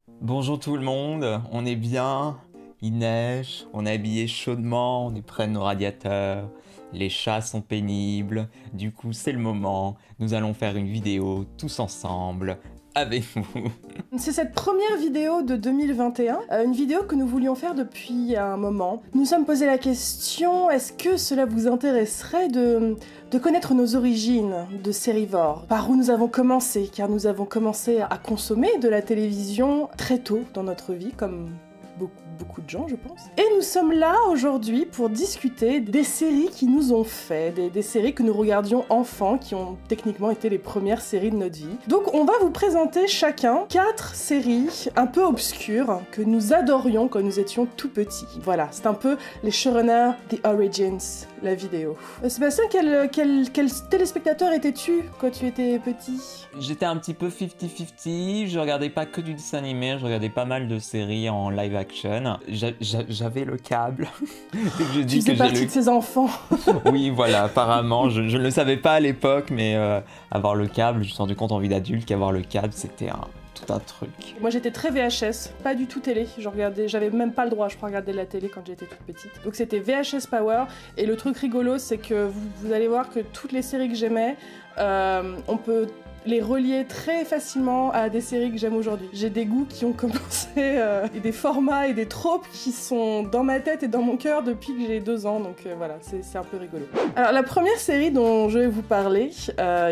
Bonjour tout le monde, on est bien, il neige, on est habillé chaudement, on est près de nos radiateurs, les chats sont pénibles, du coup c'est le moment, nous allons faire une vidéo tous ensemble, avec vous. C'est cette première vidéo de 2021, une vidéo que nous voulions faire depuis un moment. Nous nous sommes posé la question, est-ce que cela vous intéresserait de connaître nos origines de Sérivore? Par où nous avons commencé, car nous avons commencé à consommer de la télévision très tôt dans notre vie, comme beaucoup de gens, je pense. Et nous sommes là aujourd'hui pour discuter des séries qui nous ont fait, des séries que nous regardions enfants, qui ont techniquement été les premières séries de notre vie. Donc on va vous présenter chacun 4 séries un peu obscures que nous adorions quand nous étions tout petits. Voilà, c'est un peu les showrunners, The Origins, la vidéo. Sébastien, quel téléspectateur étais-tu quand tu étais petit? J'étais un petit peu 50-50, je regardais pas que du dessin animé, je regardais pas mal de séries en live action. J'avais le câble. Dès que je dis tu faisais que partie de ces enfants. Oui, voilà, apparemment, je ne le savais pas à l'époque, mais avoir le câble, je me suis rendu compte en vie d'adulte qu'avoir le câble, c'était tout un truc. Moi j'étais très VHS, pas du tout télé, j'avais même pas le droit, je crois, de regarder la télé quand j'étais toute petite. Donc c'était VHS Power, et le truc rigolo, c'est que vous allez voir que toutes les séries que j'aimais, on peut les relier très facilement à des séries que j'aime aujourd'hui. J'ai des goûts qui ont commencé, et des formats et des tropes qui sont dans ma tête et dans mon cœur depuis que j'ai 2 ans, donc voilà, c'est un peu rigolo. Alors la première série dont je vais vous parler,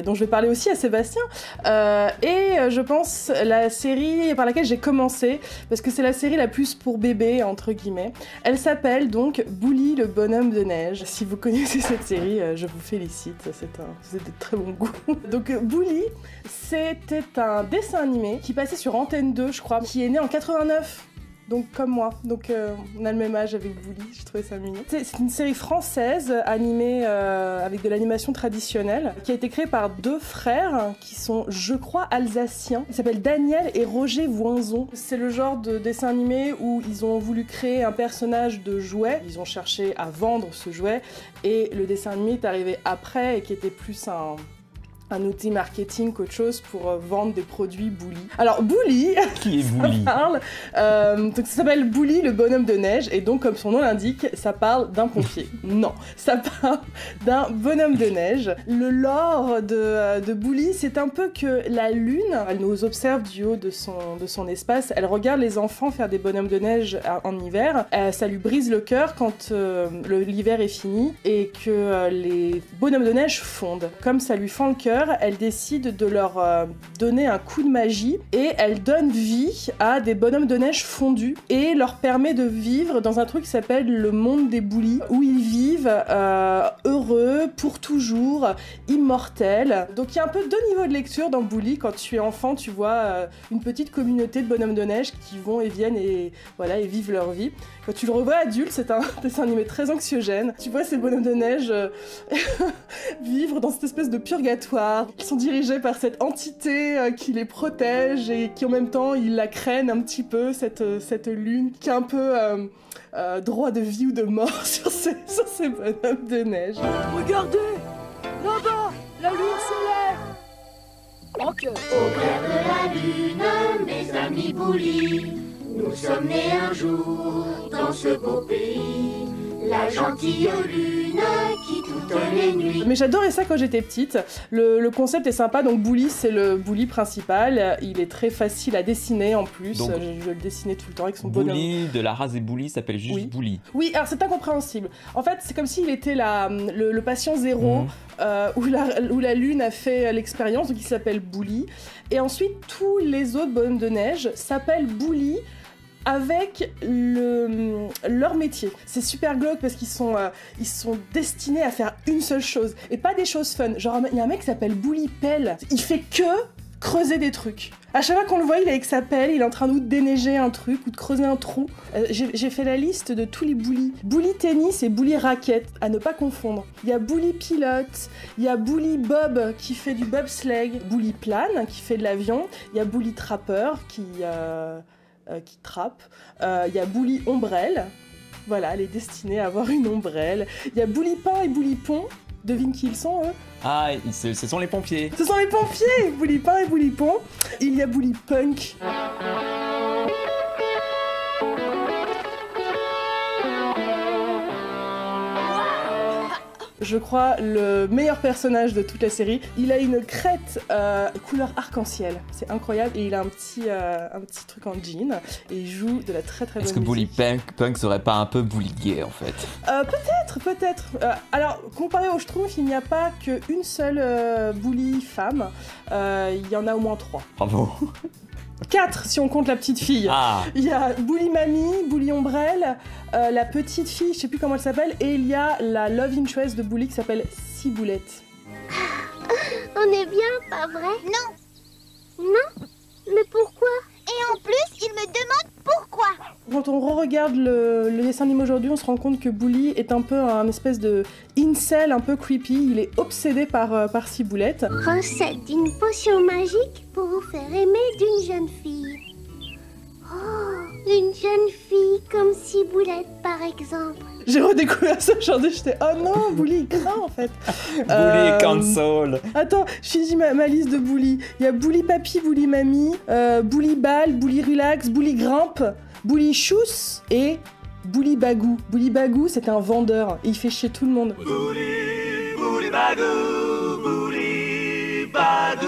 dont je vais parler aussi à Sébastien, est je pense la série par laquelle j'ai commencé, parce que c'est la série la plus pour bébé, entre guillemets. Elle s'appelle donc Bully le bonhomme de neige. Si vous connaissez cette série, je vous félicite, c'est de très bon goût. Donc Bully, c'était un dessin animé qui passait sur Antenne 2, je crois, qui est né en 89. Donc comme moi, donc on a le même âge avec Bully, je trouvais ça mignon. C'est une série française animée avec de l'animation traditionnelle qui a été créée par 2 frères qui sont, je crois, alsaciens. Ils s'appellent Daniel et Roger Voinzon. C'est le genre de dessin animé où ils ont voulu créer un personnage de jouet. Ils ont cherché à vendre ce jouet et le dessin animé est arrivé après et qui était plus un outil marketing qu'autre chose pour vendre des produits Bully. Alors Bully, qui est Bully? Donc ça s'appelle Bully le bonhomme de neige, et donc comme son nom l'indique, ça parle d'un pompier. Non, ça parle d'un bonhomme de neige. Le lore de Bully, c'est un peu que la lune, elle nous observe du haut de son espace, elle regarde les enfants faire des bonhommes de neige en hiver, ça lui brise le cœur quand l'hiver est fini et que les bonhommes de neige fondent. Comme ça lui fend le cœur, elle décide de leur donner un coup de magie et elle donne vie à des bonhommes de neige fondus et leur permet de vivre dans un truc qui s'appelle le monde des Bully, où ils vivent heureux, pour toujours, immortels. Donc il y a un peu 2 niveaux de lecture dans Bully. Quand tu es enfant, tu vois une petite communauté de bonhommes de neige qui vont et viennent et voilà, et vivent leur vie. Quand tu le revois adulte, c'est un dessin animé très anxiogène. Tu vois ces bonhommes de neige vivre dans cette espèce de purgatoire. Ils sont dirigés par cette entité qui les protège et qui en même temps, ils la craignent un petit peu, cette lune qui a un peu droit de vie ou de mort sur ces bonhommes de neige. Regardez, là-bas, la lune solaire. Ok. Au clair de la lune, mes amis Bully, nous sommes nés un jour dans ce beau pays. La gentille lune qui toutes les nuits... Mais j'adorais ça quand j'étais petite. Le concept est sympa, donc Bully, c'est le Bully principal. Il est très facile à dessiner en plus. Donc, je le dessinais tout le temps avec son bonhomme. Bully de la race des Bully s'appelle juste Bully. Oui, alors c'est incompréhensible. En fait, c'est comme s'il était le patient zéro, où la lune a fait l'expérience, donc il s'appelle Bully. Et ensuite, tous les autres bonhommes de neige s'appellent Bully avec leur métier. C'est super glauque parce qu'ils sont destinés à faire une seule chose et pas des choses fun. Genre il y a un mec qui s'appelle Bully Pelle, il fait que creuser des trucs. À chaque fois qu'on le voit, il est avec sa pelle, il est en train de déneiger un truc ou de creuser un trou. J'ai fait la liste de tous les Bully. Bully tennis et Bully raquette, à ne pas confondre. Il y a Bully pilote, il y a Bully bob qui fait du bobsleigh, Bully plane qui fait de l'avion, il y a Bully trappeur qui trappe, il y a Bully ombrelle, voilà, elle est destinée à avoir une ombrelle. Il y a Bully pain et Bully pont. Devine qui ils sont, eux? Ah, ce sont les pompiers. Ce sont les pompiers! Bully pain et Bully pont. Il y a Bully punk. je crois, le meilleur personnage de toute la série. Il a une crête couleur arc-en-ciel, c'est incroyable, et il a un petit truc en jean, et il joue de la très très bonne musique. Est-ce que Bully Punk serait pas un peu bully gay en fait? Peut-être. Alors, comparé au Schtroumpf, il n'y a pas qu'une seule bully femme, il y en a au moins 3. Bravo. 4 si on compte la petite fille. Ah. Il y a Bully Mamie, Bully Ombrelle, la petite fille, je sais plus comment elle s'appelle, et il y a la love interest de Bully qui s'appelle Ciboulette. On est bien, pas vrai? Non. Non? Mais pourquoi? Et en plus, il me demande pourquoi. Quand on re-regarde le dessin animé aujourd'hui, on se rend compte que Bully est un peu un espèce de incel un peu creepy. Il est obsédé par Ciboulette. Recette d'une potion magique pour vous faire aimer d'une jeune fille. Oh, une jeune fille comme Ciboulette, par exemple. J'ai redécouvert ça aujourd'hui, j'étais oh non, Bully il craint en fait. Bully cancel. Attends, je finis ma liste de Bully. Il y a Bully Papy, Bully Mamie, Bully Ball, Bully Relax, Bully Grimpe, Bully Chousse et Bully Bagou. Bully Bagou, c'est un vendeur et il fait chier tout le monde. Bully Bagou, Bully Bagou.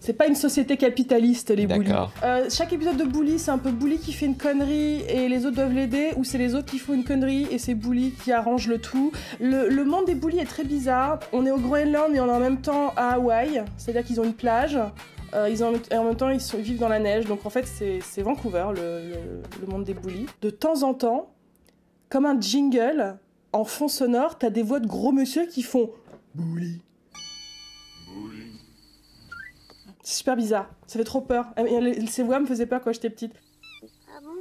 C'est pas une société capitaliste, les Bully. D'accord. Chaque épisode de Bully, c'est un peu Bully qui fait une connerie et les autres doivent l'aider, ou c'est les autres qui font une connerie et c'est Bully qui arrange le tout. Le monde des Bully est très bizarre. On est au Groenland mais on est en même temps à Hawaï, c'est-à-dire qu'ils ont une plage. Et en même temps, ils vivent dans la neige. Donc en fait, c'est Vancouver, le monde des Bully. De temps en temps, comme un jingle, en fond sonore, t'as des voix de gros monsieur qui font Bully. C'est super bizarre, ça fait trop peur. Ces voix me faisaient peur quand j'étais petite. Ah bon?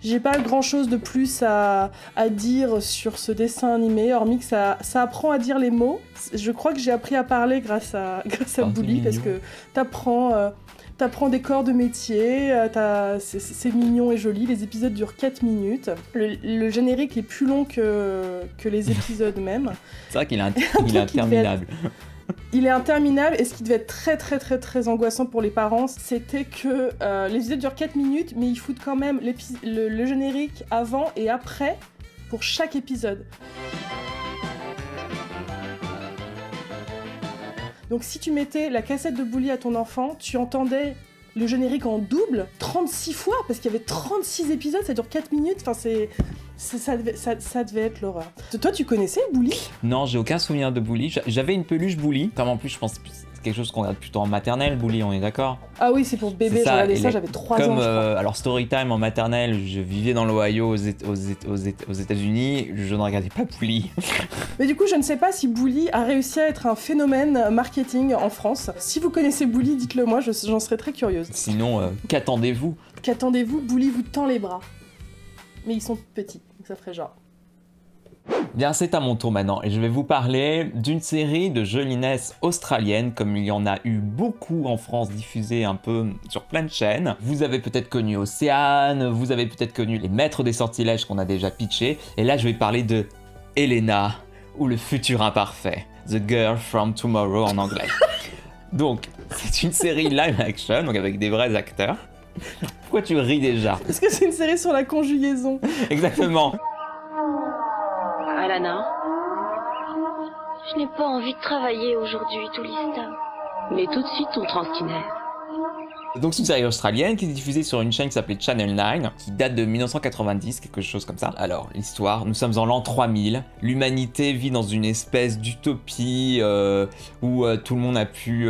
J'ai pas grand chose de plus à dire sur ce dessin animé, hormis que ça apprend à dire les mots. Je crois que j'ai appris à parler grâce à Bully, parce que t'apprends des corps de métier, c'est mignon et joli, les épisodes durent 4 minutes. Le générique est plus long que les épisodes même. C'est vrai qu'il est interminable. Il est interminable, et ce qui devait être très très très très angoissant pour les parents, c'était que les épisodes durent 4 minutes, mais ils foutent quand même le générique avant et après pour chaque épisode. Donc si tu mettais la cassette de Bully à ton enfant, tu entendais le générique en double 36 fois, parce qu'il y avait 36 épisodes, ça dure 4 minutes, enfin ça devait être l'horreur. Toi, tu connaissais Bully? Non, j'ai aucun souvenir de Bully. J'avais une peluche Bully. Comme en plus, je pense que c'est quelque chose qu'on regarde plutôt en maternelle, Bully, on est d'accord? Ah oui, c'est pour bébé, j'ai regardé ça, j'avais 3 ans, je crois. Alors, Storytime en maternelle, je vivais dans l'Ohio aux États-Unis, je ne regardais pas Bully. Mais du coup, je ne sais pas si Bully a réussi à être un phénomène marketing en France. Si vous connaissez Bully, dites-le moi, j'en serais très curieuse. Sinon, qu'attendez-vous? Qu'attendez-vous? Bully vous tend les bras. Mais ils sont petits, donc ça ferait genre. Bien, c'est à mon tour maintenant et je vais vous parler d'une série de jolinesses australienne, comme il y en a eu beaucoup en France, diffusée un peu sur plein de chaînes. Vous avez peut-être connu Océane, vous avez peut-être connu Les Maîtres des Sortilèges qu'on a déjà pitché, et là je vais parler de Elena, ou Le Futur Imparfait, The Girl from Tomorrow en anglais. Donc, c'est une série live action, donc avec des vrais acteurs. Pourquoi tu ris déjà? Parce que c'est une série sur la conjugaison. Exactement. Alana, je n'ai pas envie de travailler aujourd'hui, Toulista. Mais tout de suite, ton transkinaire. Donc c'est une série australienne qui est diffusée sur une chaîne qui s'appelait Channel 9, qui date de 1990, quelque chose comme ça. Alors, l'histoire, nous sommes en l'an 3000, l'humanité vit dans une espèce d'utopie où tout le monde a pu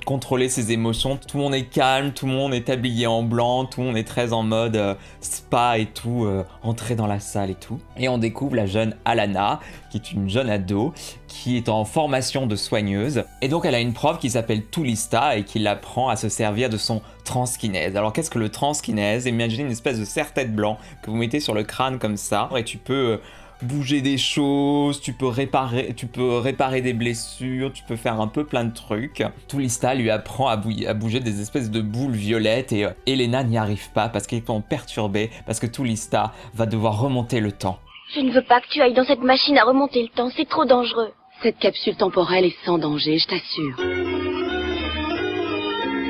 contrôler ses émotions, tout le monde est calme, tout le monde est habillé en blanc, tout le monde est très en mode spa et tout, entrer dans la salle et tout. Et on découvre la jeune Alana, qui est une jeune ado, qui est en formation de soigneuse. Et donc elle a une prof qui s'appelle Toulista et qui l'apprend à se servir de son transkinèse. Alors qu'est-ce que le transkinèse? Imaginez une espèce de serre-tête blanc que vous mettez sur le crâne comme ça, et tu peux bouger des choses, tu peux réparer des blessures, tu peux faire un peu plein de trucs. Toulista lui apprend à bouger des espèces de boules violettes, et Elena n'y arrive pas parce qu'elle est perturbée, parce que Toulista va devoir remonter le temps. Je ne veux pas que tu ailles dans cette machine à remonter le temps, c'est trop dangereux. Cette capsule temporelle est sans danger, je t'assure.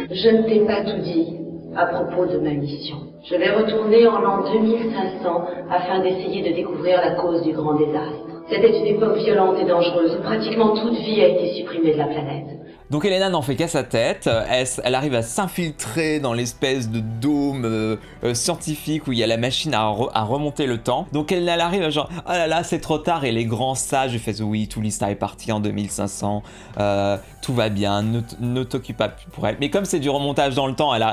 Je ne t'ai pas tout dit à propos de ma mission. Je vais retourner en l'an 2500 afin d'essayer de découvrir la cause du grand désastre. C'était une époque violente et dangereuse où pratiquement toute vie a été supprimée de la planète. Donc Elena n'en fait qu'à sa tête, elle arrive à s'infiltrer dans l'espèce de dôme scientifique où il y a la machine à remonter le temps. Donc elle arrive à genre, oh là là c'est trop tard, et les grands sages font oui, Toulista est parti en 2500, tout va bien, ne t'occupe pas plus pour elle. Mais comme c'est du remontage dans le temps, elle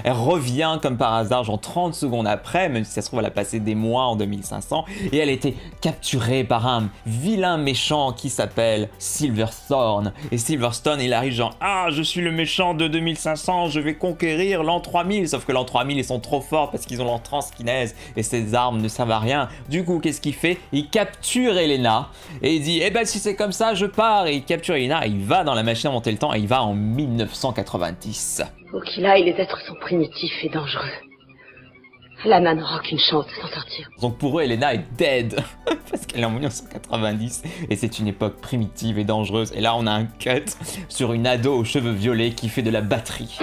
revient comme par hasard genre 30 secondes après, même si ça se trouve elle a passé des mois en 2500, et elle était capturée par un vilain méchant qui s'appelle Silverstone. Et Silverstone il arrive genre, ah je suis le méchant de 2500, je vais conquérir l'an 3000, sauf que l'an 3000 ils sont trop forts parce qu'ils ont leur transkinèse et ces armes ne servent à rien. Du coup qu'est-ce qu'il fait? Il capture Elena et il dit, eh ben si c'est comme ça je pars, et il capture Elena et il va dans la machine à monter le temps et il va en 1990. Où qu'il aille, les êtres sont primitifs et dangereux. Lana n'aura aucune chance de s'en sortir. Donc pour eux, Elena est dead parce qu'elle est en 1990 et c'est une époque primitive et dangereuse. Et là, on a un cut sur une ado aux cheveux violets qui fait de la batterie.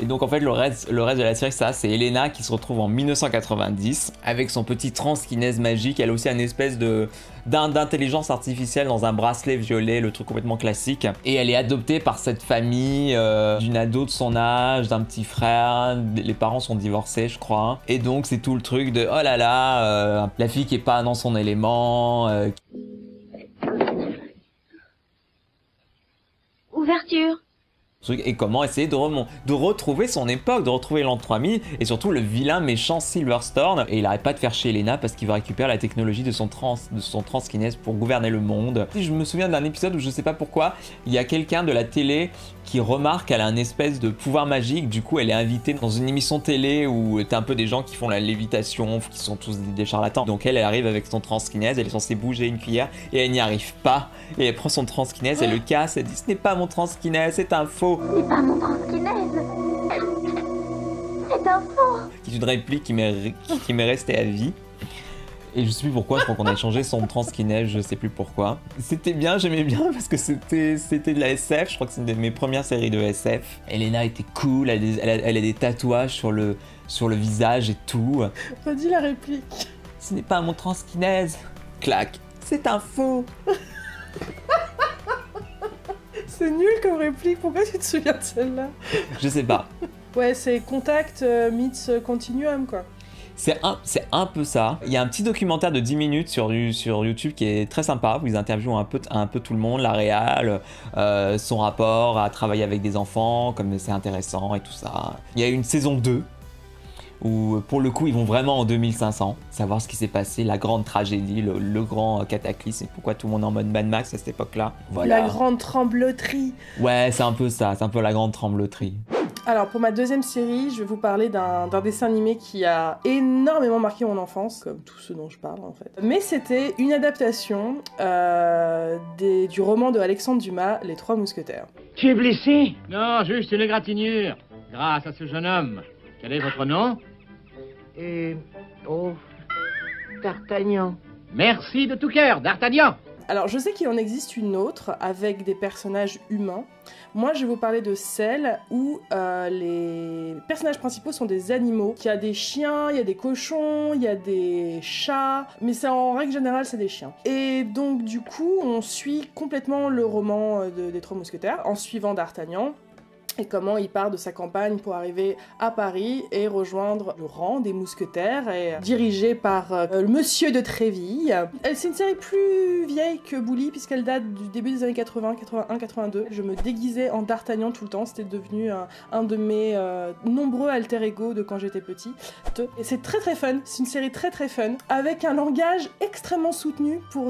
Et donc en fait le reste de la série c'est Elena qui se retrouve en 1990 avec son petit transkinèse magique. Elle a aussi une espèce d'intelligence artificielle dans un bracelet violet, le truc complètement classique. Et elle est adoptée par cette famille d'une ado de son âge, d'un petit frère. Les parents sont divorcés je crois. Et donc c'est tout le truc de oh là là, la fille qui est pas dans son élément. Ouverture. Et comment essayer de retrouver son époque, de retrouver l'an 3000 et surtout le vilain méchant Silverstone. Et il arrête pas de faire chier Elena parce qu'il va récupérer la technologie de son transkinèse pour gouverner le monde. Je me souviens d'un épisode où je sais pas pourquoi, il y a quelqu'un de la télé qui remarque qu'elle a un espèce de pouvoir magique. Du coup elle est invitée dans une émission télé où t'as un peu des gens qui font la lévitation, qui sont tous des charlatans. Donc elle arrive avec son transkinèse, elle est censée bouger une cuillère et elle n'y arrive pas. Et elle prend son transkinèse, elle le casse, elle dit ce n'est pas mon transkinèse, c'est un faux. C'est pas mon transkinèse. C'est un faux. Qui est une réplique qui m'est restée à vie. Et je sais plus pourquoi, je crois qu'on a échangé son transkinèse, je sais plus pourquoi. C'était bien, j'aimais bien parce que c'était de la SF, je crois que c'est une de mes premières séries de SF. Elena était cool, elle a des tatouages sur le visage et tout. Redis la réplique. Ce n'est pas mon transkinèse. Clac. C'est un faux. C'est nul comme réplique, pourquoi tu te souviens de celle-là? Je sais pas. Ouais, c'est Contact meets Continuum, quoi. C'est un peu ça. Il y a un petit documentaire de 10 minutes sur YouTube qui est très sympa, où ils interviewent un peu tout le monde, la réal, son rapport à travailler avec des enfants, comme c'est intéressant et tout ça. Il y a une saison 2, où pour le coup ils vont vraiment en 2500, savoir ce qui s'est passé, la grande tragédie, le grand cataclysme, et pourquoi tout le monde est en mode Mad Max à cette époque-là. Voilà. La grande trembloterie. Ouais, c'est un peu ça, c'est un peu la grande trembloterie. Alors pour ma deuxième série, je vais vous parler d'un dessin animé qui a énormément marqué mon enfance, comme tout ce dont je parle en fait. Mais c'était une adaptation du roman de Alexandre Dumas, Les Trois Mousquetaires. Tu es blessé? Non, juste une égratignure, grâce à ce jeune homme. Quel est votre nom? D'Artagnan. Merci de tout cœur, D'Artagnan. Alors je sais qu'il en existe une autre avec des personnages humains. Moi je vais vous parler de celle où les personnages principaux sont des animaux. Il y a des chiens, il y a des cochons, il y a des chats, mais c'est en règle générale c'est des chiens. Et donc du coup on suit complètement le roman des Trois Mousquetaires en suivant D'Artagnan. Et comment il part de sa campagne pour arriver à Paris et rejoindre le rang des mousquetaires, et dirigé par le monsieur de Tréville. C'est une série plus vieille que Bully, puisqu'elle date du début des années 80, 81, 82. Je me déguisais en D'Artagnan tout le temps, c'était devenu un de mes nombreux alter ego de quand j'étais petit. Et c'est très très fun, c'est une série très très fun, avec un langage extrêmement soutenu pour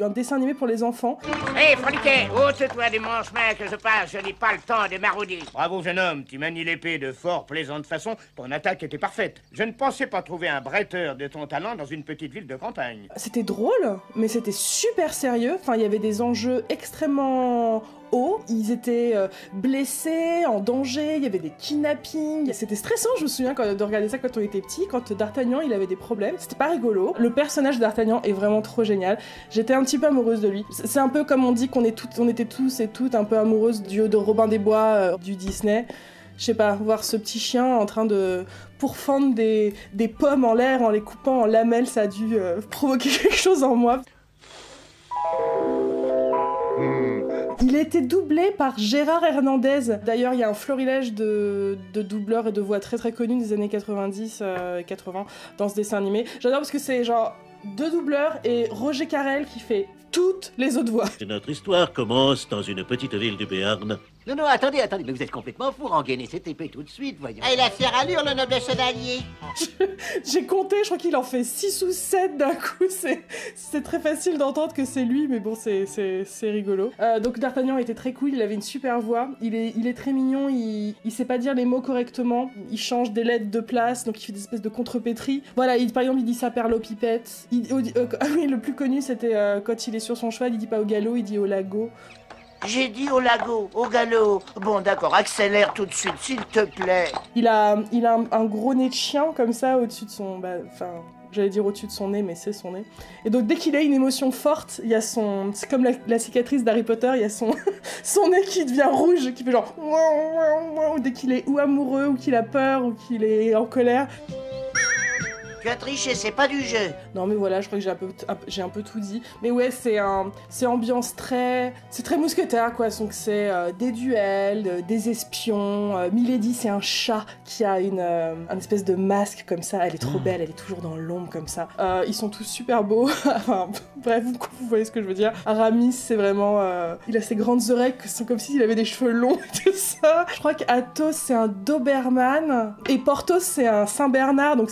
un dessin animé pour les enfants. Hé, Froliquet, ôte-toi des manches-mains que je passe, je n'ai pas le temps de marauder. Bravo, jeune homme, tu manies l'épée de fort plaisante façon. Ton attaque était parfaite. Je ne pensais pas trouver un bretteur de ton talent dans une petite ville de campagne. C'était drôle, mais c'était super sérieux. Enfin, il y avait des enjeux extrêmement hauts. Ils étaient blessés, en danger, il y avait des kidnappings. C'était stressant, je me souviens de regarder ça quand on était petit. Quand D'Artagnan, il avait des problèmes. C'était pas rigolo. Le personnage d'Artagnan est vraiment trop génial. J'étais un petit peu amoureuse de lui. C'est un peu comme on dit qu'on était tous et toutes un peu amoureuses du haut de Robin des Bois, du Disney. je sais pas, voir ce petit chien en train de pourfendre des pommes en l'air en les coupant en lamelles, ça a dû provoquer quelque chose en moi. Il a été doublé par Gérard Hernandez. D'ailleurs, il y a un florilège de doubleurs et de voix très très connus des années 90 et 80 dans ce dessin animé. J'adore parce que c'est genre 2 doubleurs et Roger Carrel qui fait toutes les autres voix. Notre histoire commence dans une petite ville du Béarn. Non, attendez, mais vous êtes complètement fou, rengainez cette épée tout de suite, voyons. Ah, il a fière allure, le noble chevalier. J'ai compté, je crois qu'il en fait 6 ou 7 d'un coup, c'est très facile d'entendre que c'est lui, mais bon, c'est rigolo. Donc D'Artagnan était très cool, il avait une super voix, il est très mignon, il sait pas dire les mots correctement, il change des lettres de place, donc il fait des espèces de contrepétrie. Voilà, par exemple, il dit saperlopipette. Ah oui, le plus connu, c'était quand il est sur son cheval, il dit pas au galop, il dit au lago. J'ai dit au lago, au galop. Bon, d'accord, accélère tout de suite, s'il te plaît. Il a un gros nez de chien, comme ça, au-dessus de son... j'allais dire au-dessus de son nez, mais c'est son nez. Et donc, dès qu'il a une émotion forte, il y a son... C'est comme la cicatrice d'Harry Potter, il y a son nez qui devient rouge, qui fait genre... Dès qu'il est ou amoureux, ou qu'il a peur, ou qu'il est en colère. Tu as triché, c'est pas du jeu. Non mais voilà, je crois que j'ai un peu tout dit. Mais ouais, c'est ambiance c'est très mousquetaire quoi. Donc c'est des duels, des espions. Milady, c'est un chat qui a un espèce de masque comme ça. Elle est trop belle, elle est toujours dans l'ombre comme ça. Ils sont tous super beaux. Enfin, bref, vous voyez ce que je veux dire. Aramis, c'est vraiment... il a ses grandes oreilles qui sont comme s'il avait des cheveux longs et tout ça. Je crois qu'Athos, c'est un Doberman. Et Porthos, c'est un Saint-Bernard. Donc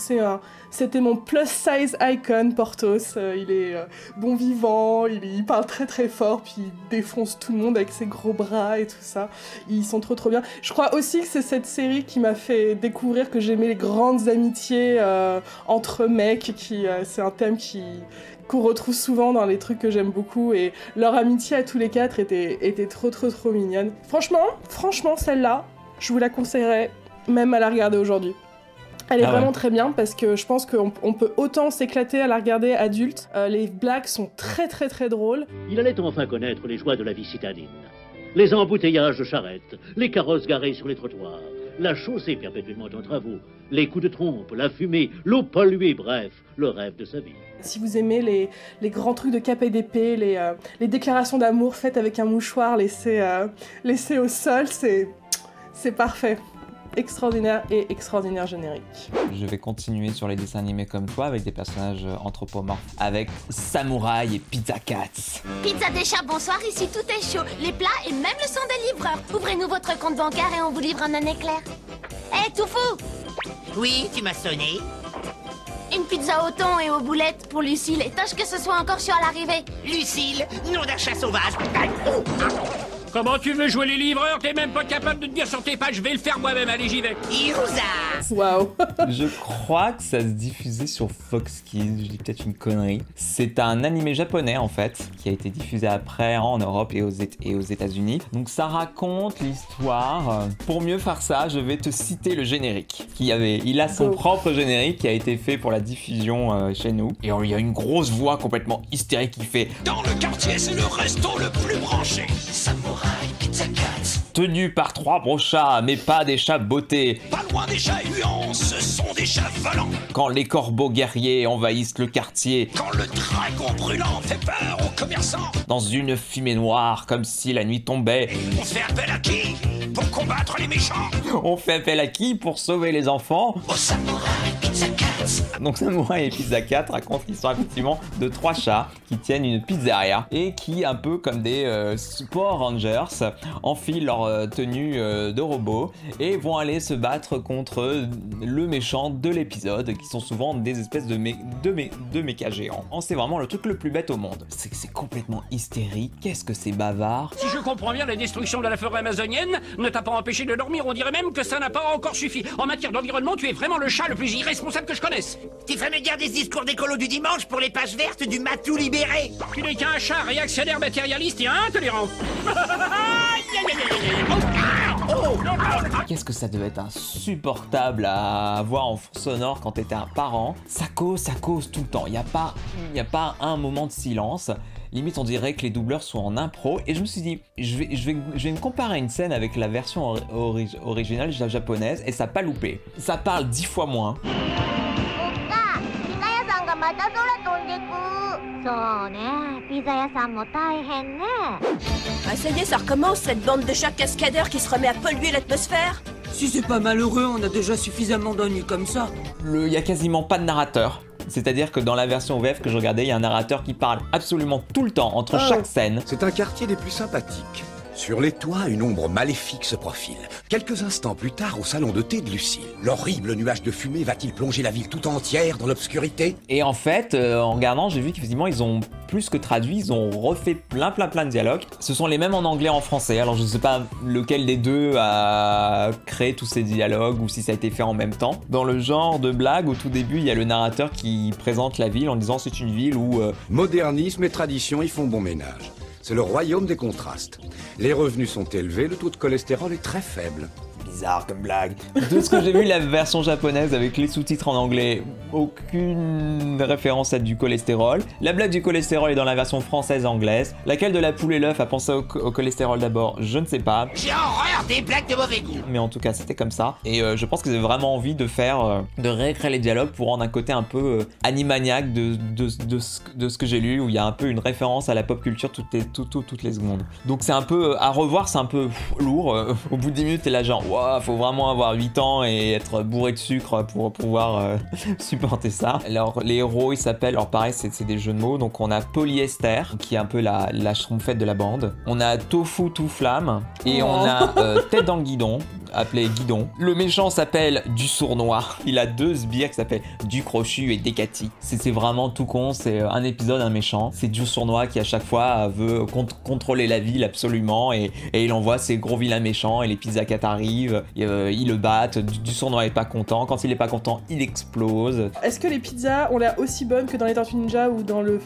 c'était mon plus size icon, Porthos. Il est bon vivant, il parle très très fort, puis il défonce tout le monde avec ses gros bras et tout ça. Ils sont trop bien. Je crois aussi que c'est cette série qui m'a fait découvrir que j'aimais les grandes amitiés entre mecs. C'est un thème qu'on retrouve souvent dans les trucs que j'aime beaucoup, et leur amitié à tous les 4 était trop mignonne. Franchement, celle-là, je vous la conseillerais même à la regarder aujourd'hui. Elle est vraiment très bien parce que je pense qu'on peut autant s'éclater à la regarder adulte. Les blagues sont très drôles. Il allait enfin connaître les joies de la vie citadine. Les embouteillages de charrettes, les carrosses garées sur les trottoirs, la chaussée perpétuellement en travaux, les coups de trompe, la fumée, l'eau polluée, bref, le rêve de sa vie. Si vous aimez les grands trucs de cap et d'épée, les déclarations d'amour faites avec un mouchoir laissé au sol, c'est parfait. Extraordinaire et extraordinaire générique. Je vais continuer sur les dessins animés comme toi avec des personnages anthropomorphes avec Samouraï et Pizza Cats. Pizza des chats, bonsoir, ici tout est chaud. Les plats et même le son des livreurs. Ouvrez-nous votre compte bancaire et on vous livre en un éclair. Hé, tout fou! Oui, tu m'as sonné. Une pizza au thon et aux boulettes pour Lucille et tâche que ce soit encore chaud à l'arrivée. Lucille, nom d'un chat sauvage. Comment tu veux jouer les livreurs? T'es même pas capable de te dire sur tes pages, je vais le faire moi-même, allez j'y vais. Waouh. Je crois que ça se diffusait sur Fox Kids, je dis peut-être une connerie. C'est un animé japonais en fait, qui a été diffusé après en Europe et aux États-Unis. Donc ça raconte l'histoire. Pour mieux faire ça, je vais te citer le générique. Il a son propre générique qui a été fait pour la diffusion chez nous. Et il y a une grosse voix complètement hystérique qui fait « Dans le quartier, c'est le resto le plus branché. Samouraï Pizza Cats. Tenu par 3 gros chats, mais pas des chats bottés. Pas loin des chats huants, ce sont des chats volants. Quand les corbeaux guerriers envahissent le quartier. Quand le dragon brûlant fait peur aux commerçants. Dans une fumée noire, comme si la nuit tombait. Et on fait appel à qui pour combattre les méchants? On fait appel à qui pour sauver les enfants? Au Samouraï Pizza Cats. Donc Samouraï et Pizza Cats racontent l'histoire effectivement de 3 chats qui tiennent une pizzeria et qui, un peu comme des Power Rangers, enfilent leur tenue de robot et vont aller se battre contre le méchant de l'épisode, qui sont souvent des espèces de méca géants. C'est vraiment le truc le plus bête au monde. C'est complètement hystérique. Qu'est-ce que c'est bavard. Si je comprends bien, la destruction de la forêt amazonienne ne t'a pas empêché de dormir. On dirait même que ça n'a pas encore suffi. En matière d'environnement, tu es vraiment le chat le plus irresponsable que je connaisse. Tu fais me dire des discours d'écolo du dimanche pour les pages vertes du matou libéré. Tu n'es qu'un chat réactionnaire, matérialiste et intolérant. Qu'est-ce que ça devait être insupportable à avoir en fond sonore quand t'étais un parent. Ça cause tout le temps. Il y a pas un moment de silence. limite on dirait que les doubleurs sont en impro, et je me suis dit, je vais me comparer à une scène avec la version originale japonaise, et ça n'a pas loupé. Ça parle 10 fois moins. Ah ça y est, ça recommence cette bande de chats cascadeurs qui se remet à polluer l'atmosphère. Si c'est pas malheureux, on a déjà suffisamment d'ennuis comme ça. Il y a quasiment pas de narrateur. C'est-à-dire que dans la version VF que je regardais, il y a un narrateur qui parle absolument tout le temps entre chaque scène. C'est un quartier des plus sympathiques. Sur les toits, une ombre maléfique se profile. Quelques instants plus tard, au salon de thé de Lucille, l'horrible nuage de fumée va-t-il plonger la ville tout entière dans l'obscurité? Et en fait, en regardant, j'ai vu qu'effectivement, ils ont plus que traduit, ils ont refait plein de dialogues. Ce sont les mêmes en anglais et en français. Alors je ne sais pas lequel des deux a créé tous ces dialogues ou si ça a été fait en même temps. Dans le genre de blague, au tout début, il y a le narrateur qui présente la ville en disant c'est une ville où... Modernisme et tradition y font bon ménage. C'est le royaume des contrastes. Les revenus sont élevés, le taux de cholestérol est très faible. Bizarre comme blague. De ce que j'ai vu, la version japonaise avec les sous-titres en anglais, aucune référence à du cholestérol. La blague du cholestérol est dans la version française-anglaise. Laquelle de la poule et l'œuf a pensé au cholestérol d'abord, je ne sais pas. J'ai horreur des blagues de mauvais goût. Mais en tout cas, c'était comme ça. Et je pense qu'ils avaient vraiment envie de faire, de réécrire les dialogues pour rendre un côté un peu animaniaque de ce que j'ai lu, où il y a un peu une référence à la pop culture toutes les secondes. Donc c'est un peu, à revoir, c'est un peu lourd. Au bout de 10 minutes, t'es là genre, wow, faut vraiment avoir 8 ans et être bourré de sucre pour pouvoir supporter ça. Alors les héros, ils s'appellent, alors pareil, c'est des jeux de mots. Donc on a Polyester, qui est un peu la schtroumpfette de la bande. On a Tofu tout flamme. Et on a Tête dans le guidon, appelé Guidon. Le méchant s'appelle du Sournois. Il a 2 sbires qui s'appellent du Crochu et Décati. C'est vraiment tout con, c'est un épisode, un méchant. C'est du Sournois qui à chaque fois veut contrôler la ville absolument et il envoie ses gros vilains méchants et les Pizza Cat arrivent, ils le battent. Du Sournois est pas content. Quand il est pas content, il explose. Est-ce que les pizzas ont l'air aussi bonnes que dans les Tortues Ninja ou dans le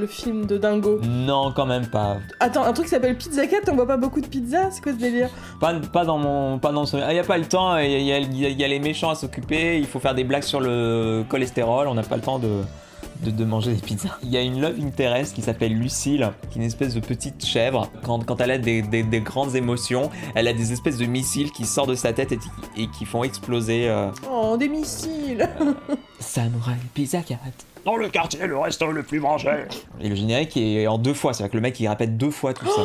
film de Dingo? Non, quand même pas. Attends, un truc qui s'appelle Pizza Cat, on voit pas beaucoup de pizzas? C'est quoi ce délire? Pas dans le souvenir. Il y a pas le temps, il y a les méchants à s'occuper, il faut faire des blagues sur le cholestérol, on n'a pas le temps de manger des pizzas. Il y a une love interest qui s'appelle Lucille, qui est une espèce de petite chèvre. Quand elle a des grandes émotions, elle a des espèces de missiles qui sortent de sa tête et qui font exploser. Oh, des missiles. Samurai Pizza Cat. Dans le quartier, le resto le plus branché. Et le générique est en 2 fois, c'est-à-dire que le mec il répète 2 fois tout ça.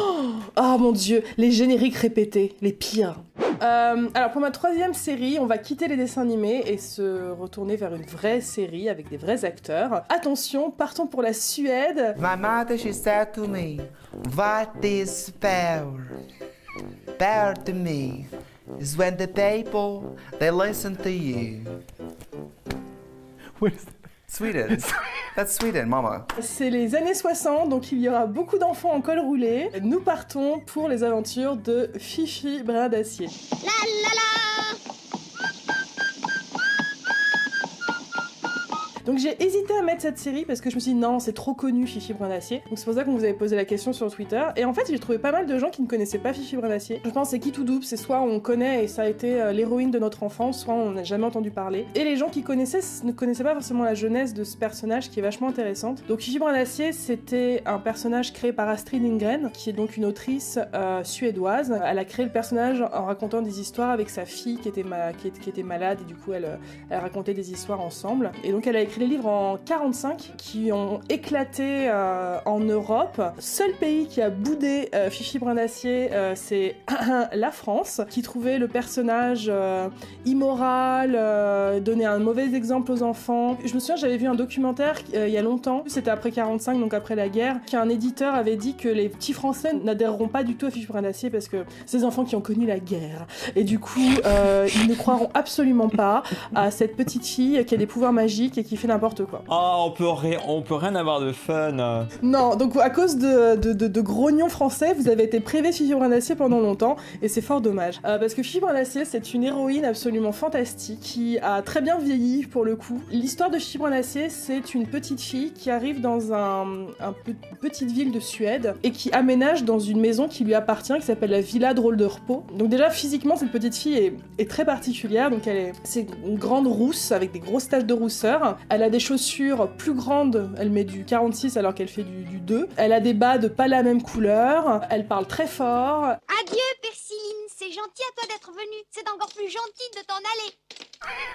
Oh mon dieu, les génériques répétés, les pires. Alors pour ma 3e série, on va quitter les dessins animés et se retourner vers une vraie série avec des vrais acteurs. Attention, partons pour la Suède. My mother, she said to me, what is power? Power to me is when the people, they listen to you. What is that? Sweden. That's Sweden, mama. C'est les années 60, donc il y aura beaucoup d'enfants en col roulé. Nous partons pour les aventures de Fifi Brin d'Acier. La la la. Donc j'ai hésité à mettre cette série parce que je me suis dit non, c'est trop connu Fifi Brin d'Acier. Donc c'est pour ça qu'on vous avait posé la question sur Twitter. Et en fait j'ai trouvé pas mal de gens qui ne connaissaient pas Fifi Brin d'Acier. Je pense que c'est qui tout double, c'est soit on connaît et ça a été l'héroïne de notre enfance, soit on n'a jamais entendu parler. Et les gens qui connaissaient ne connaissaient pas forcément la jeunesse de ce personnage qui est vachement intéressante. Donc Fifi Brin d'Acier, c'était un personnage créé par Astrid Lindgren, qui est donc une autrice suédoise. Elle a créé le personnage en racontant des histoires avec sa fille qui était malade et du coup elle racontait des histoires ensemble. Et donc elle a écrit les livres en 45 qui ont éclaté en Europe. Seul pays qui a boudé Fifi Brin d'Acier, c'est la France, qui trouvait le personnage immoral, donnait un mauvais exemple aux enfants. Je me souviens, j'avais vu un documentaire il y a longtemps, c'était après 45, donc après la guerre, qu'un éditeur avait dit que les petits Français n'adhéreront pas du tout à Fifi Brin d'Acier parce que c'est des enfants qui ont connu la guerre. Et du coup, ils ne croiront absolument pas à cette petite fille qui a des pouvoirs magiques et qui fait n'importe quoi. Oh, on peut rien avoir de fun. Non, donc à cause de grognons français, vous avez été privé de Fifi Brin d'Acier pendant longtemps, et c'est fort dommage. Parce que Fifi Brin d'Acier, c'est une héroïne absolument fantastique, qui a très bien vieilli pour le coup. L'histoire de Fifi Brin d'Acier, c'est une petite fille qui arrive dans une petite ville de Suède, et qui aménage dans une maison qui lui appartient, qui s'appelle la Villa Drôle de Repos. Donc déjà, physiquement, cette petite fille est très particulière, donc c'est une grande rousse, avec des grosses taches de rousseur. Elle a des chaussures plus grandes, elle met du 46 alors qu'elle fait du 2. Elle a des bas de pas la même couleur, elle parle très fort. Adieu, Persiline, c'est gentil à toi d'être venue. C'est encore plus gentil de t'en aller.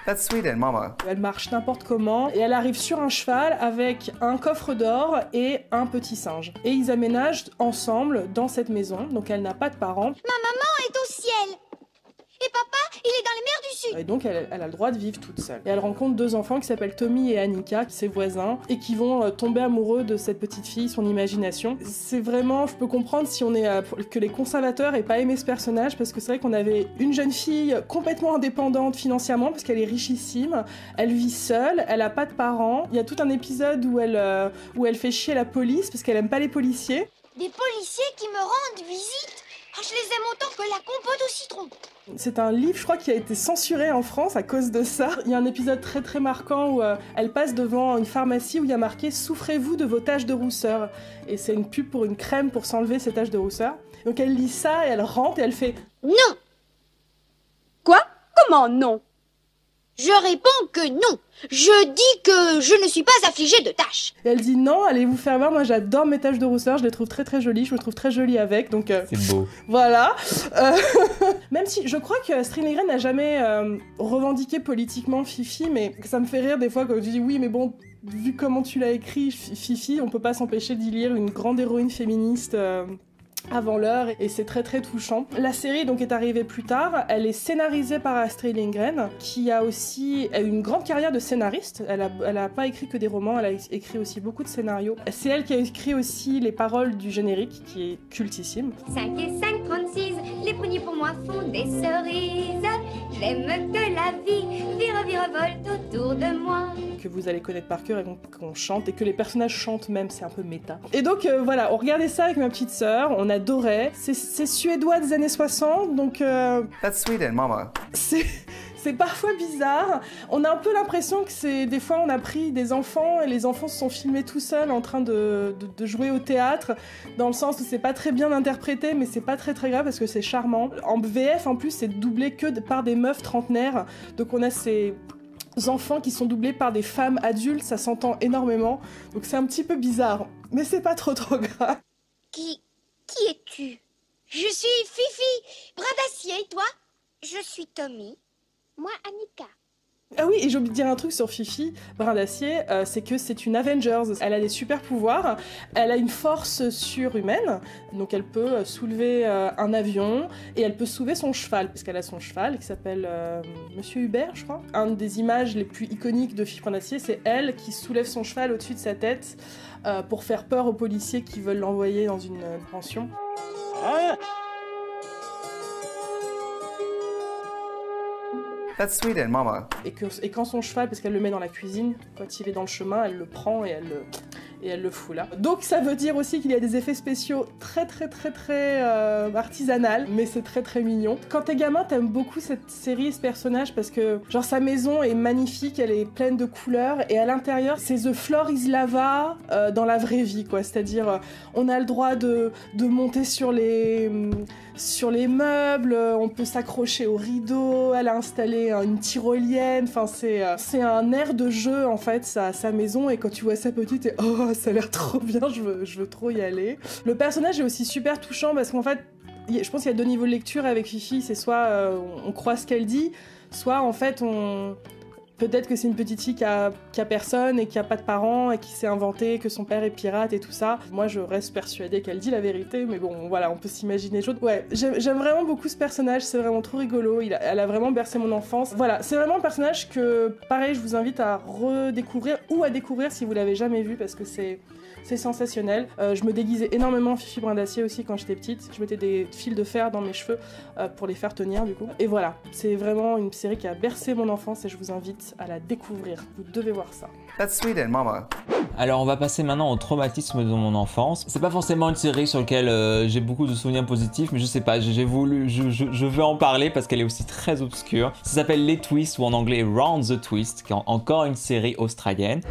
That's Sweden, Mama. Elle marche n'importe comment et elle arrive sur un cheval avec un coffre d'or et un petit singe. Et ils aménagent ensemble dans cette maison, donc elle n'a pas de parents. Ma maman est au ciel. Et papa, il est dans les mers du Sud. Et donc elle a le droit de vivre toute seule. Et elle rencontre 2 enfants qui s'appellent Tommy et Annika, ses voisins, et qui vont tomber amoureux de cette petite fille, son imagination. C'est vraiment, je peux comprendre si on est que les conservateurs aient pas aimé ce personnage, parce que c'est vrai qu'on avait une jeune fille complètement indépendante financièrement, parce qu'elle est richissime, elle vit seule, elle a pas de parents. Il y a tout un épisode où elle fait chier la police, parce qu'elle aime pas les policiers. Des policiers qui me rendent visite. Oh, je les aime autant que la compote au citron. C'est un livre, je crois, qui a été censuré en France à cause de ça. Il y a un épisode très très marquant où elle passe devant une pharmacie où il y a marqué « Souffrez-vous de vos taches de rousseur ?» Et c'est une pub pour une crème pour s'enlever ces taches de rousseur. Donc elle lit ça et elle rentre et elle fait « Non !» Quoi ? Comment non ? Je réponds que non. Je dis que je ne suis pas affligée de taches. Et elle dit non, allez vous faire voir, moi j'adore mes taches de rousseur, je les trouve très très jolies, je me trouve très jolie avec, donc... C'est beau. Voilà. Même si je crois que Astrid Lindgren n'a jamais revendiqué politiquement Fifi, mais ça me fait rire des fois quand je dis oui, mais bon, vu comment tu l'as écrit, Fifi, on peut pas s'empêcher d'y lire une grande héroïne féministe... avant l'heure, et c'est très très touchant. La série donc est arrivée plus tard, elle est scénarisée par Astrid Lindgren, qui a aussi une grande carrière de scénariste. Elle a pas écrit que des romans, elle a écrit aussi beaucoup de scénarios. C'est elle qui a écrit aussi les paroles du générique, qui est cultissime. 5 et 5, 36, les pougniers pour moi font des cerises. J'aime que la vie virevolte autour de moi. Que vous allez connaître par cœur et qu'on chante, et que les personnages chantent même, c'est un peu méta. Et donc voilà, on regardait ça avec ma petite sœur, on adorait. C'est suédois des années 60, donc... That's Sweden, Mama. C'est parfois bizarre. On a un peu l'impression que c'est... Des fois, on a pris des enfants, et les enfants se sont filmés tout seuls en train de jouer au théâtre, dans le sens où c'est pas très bien interprété, mais c'est pas très très grave parce que c'est charmant. En VF, en plus, c'est doublé que par des meufs trentenaires, donc on a ces... enfants qui sont doublés par des femmes adultes, ça s'entend énormément, donc c'est un petit peu bizarre, mais c'est pas trop grave. Qui es-tu? Je suis Fifi, bras d'acier, et toi? Je suis Tommy. Moi, Annika. Ah oui, et j'ai oublié de dire un truc sur Fifi, brin d'acier, c'est que c'est une Avengers. Elle a des super pouvoirs, elle a une force surhumaine, donc elle peut soulever un avion, et elle peut soulever son cheval, parce qu'elle a son cheval qui s'appelle Monsieur Hubert, je crois. Une des images les plus iconiques de Fifi, brin d'acier, c'est elle qui soulève son cheval au-dessus de sa tête pour faire peur aux policiers qui veulent l'envoyer dans une pension. That's Sweden, Mama. Et quand son cheval, parce qu'elle le met dans la cuisine, quand il est dans le chemin, elle le prend et elle le fout là. Donc ça veut dire aussi qu'il y a des effets spéciaux très artisanal, mais c'est très mignon. Quand t'es gamin, t'aimes beaucoup cette série et ce personnage parce que genre sa maison est magnifique, elle est pleine de couleurs, et à l'intérieur c'est The Floor is Lava dans la vraie vie, quoi. C'est-à-dire on a le droit de monter sur les meubles, on peut s'accrocher aux rideaux, elle a installé une tyrolienne, enfin c'est un air de jeu en fait, sa maison, et quand tu vois sa petite, et oh ça a l'air trop bien, je veux trop y aller. Le personnage est aussi super touchant parce qu'en fait, je pense qu'il y a 2 niveaux de lecture avec Fifi, c'est soit on croit ce qu'elle dit, soit en fait peut-être que c'est une petite fille qui a personne et qui a pas de parents et qui s'est inventée que son père est pirate et tout ça. Moi, je reste persuadée qu'elle dit la vérité, mais bon, voilà, on peut s'imaginer chose. Ouais, j'aime vraiment beaucoup ce personnage, c'est vraiment trop rigolo, elle a vraiment bercé mon enfance. Voilà, c'est vraiment un personnage que, pareil, je vous invite à redécouvrir ou à découvrir si vous l'avez jamais vu, parce que c'est sensationnel. Je me déguisais énormément en Fifi brin d'acier aussi quand j'étais petite. Je mettais des fils de fer dans mes cheveux pour les faire tenir du coup. Et voilà, c'est vraiment une série qui a bercé mon enfance et je vous invite à la découvrir. Vous devez voir ça. That's Sweden, Mama. Alors on va passer maintenant au traumatisme de mon enfance. C'est pas forcément une série sur laquelle j'ai beaucoup de souvenirs positifs, mais je sais pas, je veux en parler parce qu'elle est aussi très obscure. Ça s'appelle Les Twists, ou en anglais Round the Twist, qui est encore une série australienne.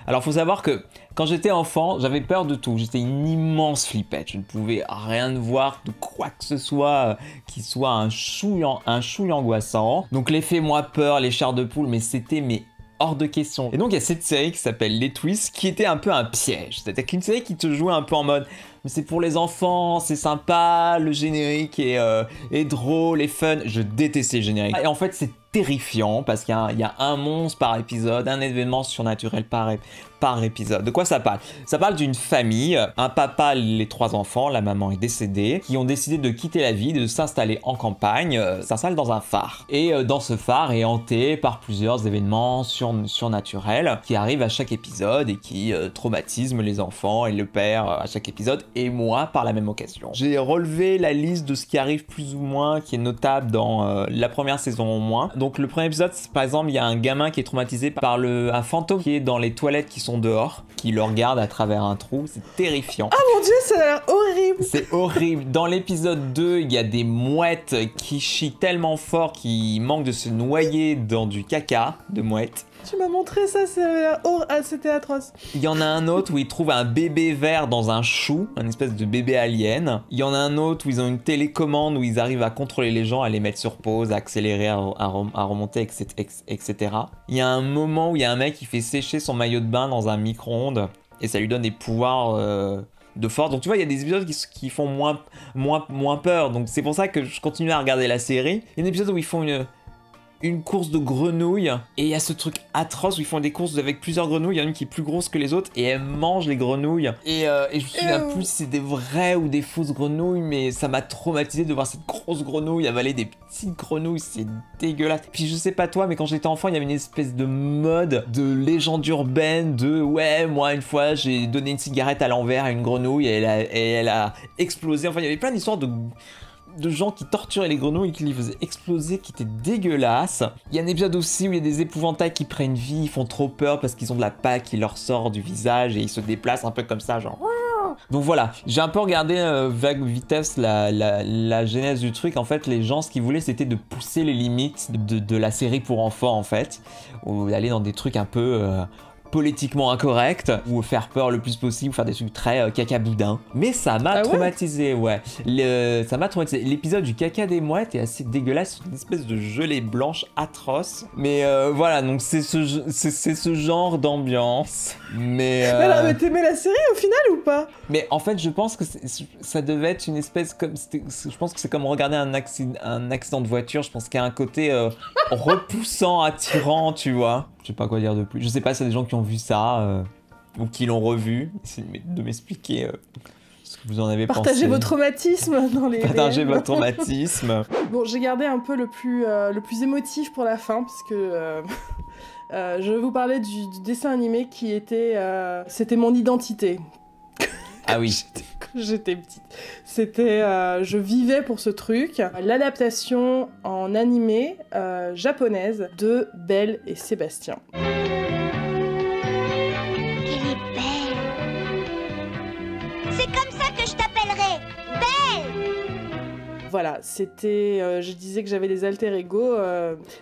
Alors faut savoir que quand j'étais enfant, j'avais peur de tout. J'étais une immense flippette. Je ne pouvais rien voir de quoi que ce soit qui soit un chouille angoissant. Donc les fais-moi peur, les chairs de poule, mais c'était hors de question. Et donc il y a cette série qui s'appelle Les Twists qui était un peu un piège. C'était une série qui te jouait un peu en mode mais c'est pour les enfants, c'est sympa, le générique est drôle et fun. Je détestais le générique. Et en fait c'est terrifiant parce qu'il y a un monstre par épisode, un événement surnaturel par épisode. De quoi ça parle? Ça parle d'une famille, un papa, les 3 enfants, la maman est décédée, qui ont décidé de quitter la ville, de s'installer en campagne, s'installent dans un phare. Et dans ce phare est hanté par plusieurs événements surnaturels qui arrivent à chaque épisode et qui traumatisent les enfants et le père à chaque épisode et moi par la même occasion. J'ai relevé la liste de ce qui arrive plus ou moins, qui est notable dans la première saison au moins. Donc le premier épisode, par exemple, il y a un gamin qui est traumatisé par un fantôme qui est dans les toilettes qui sont dehors, qui le regarde à travers un trou. C'est terrifiant. Ah mon dieu, ça a l'air horrible. C'est horrible. Dans l'épisode 2, il y a des mouettes qui chient tellement fort qu'ils manquent de se noyer dans du caca de mouettes. Tu m'as montré ça, c'était atroce. Il y en a un autre où ils trouvent un bébé vert dans un chou, un espèce de bébé alien. Il y en a un autre où ils ont une télécommande où ils arrivent à contrôler les gens, à les mettre sur pause, à accélérer, à remonter, etc. Il y a un moment où il y a un mec qui fait sécher son maillot de bain dans un micro-ondes et ça lui donne des pouvoirs de force. Donc tu vois, il y a des épisodes qui font moins peur. Donc c'est pour ça que je continue à regarder la série. Il y a un épisode où ils font une course de grenouilles et il y a ce truc atroce où ils font des courses avec plusieurs grenouilles, il y en a une qui est plus grosse que les autres et elles mangent les grenouilles et je me souviens plus si c'est des vraies ou des fausses grenouilles, mais ça m'a traumatisé de voir cette grosse grenouille avaler des petites grenouilles, c'est dégueulasse. Puis je sais pas toi, mais quand j'étais enfant il y avait une espèce de mode de légende urbaine de ouais, moi une fois j'ai donné une cigarette à l'envers à une grenouille et elle a explosé. Enfin il y avait plein d'histoires de gens qui torturaient les grenouilles et qui les faisaient exploser, qui étaient dégueulasses. Il y a un épisode aussi où il y a des épouvantails qui prennent vie, ils font trop peur parce qu'ils ont de la pâte qui leur sort du visage et ils se déplacent un peu comme ça, genre... Donc voilà, j'ai un peu regardé vague vitesse la genèse du truc. En fait, les gens, ce qu'ils voulaient, c'était de pousser les limites de la série pour enfants, en fait. Ou d'aller dans des trucs un peu... politiquement incorrect ou faire peur le plus possible, faire des trucs très caca boudin. Mais ça m'a traumatisé, ouais. Ça m'a traumatisé. L'épisode du caca des mouettes est assez dégueulasse, une espèce de gelée blanche atroce. Mais voilà, donc c'est ce genre d'ambiance. Mais alors, mais t'aimais la série au final ou pas? Mais en fait, je pense que ça devait être une espèce comme... Je pense que c'est comme regarder un accident de voiture. Je pense qu'il y a un côté repoussant, attirant, tu vois. Je sais pas quoi dire de plus. Je sais pas si y a des gens qui ont vu ça ou qui l'ont revu. Essayez de m'expliquer ce que vous en avez pensé. Partagez vos traumatismes dans les... Partagez votre traumatisme. Bon, j'ai gardé un peu le plus émotif pour la fin, parce que... je vais vous parler du dessin animé qui était... c'était mon identité. Ah oui. Quand j'étais petite. C'était... je vivais pour ce truc. L'adaptation en animé japonaise de Belle et Sébastien. Elle est belle. C'est comme ça que je t'appellerai. Belle. Voilà, c'était... je disais que j'avais des alter ego.